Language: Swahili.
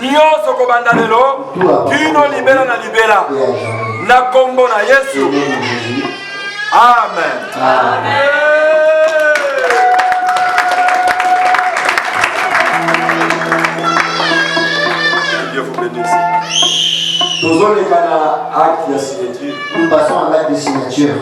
nyonso kobanda lelo kino libela na libela na kombo na Yesu. Amen. Dieu vous bénisse. Nous allons à l'acte de signature. Nous passons à l'acte de signature.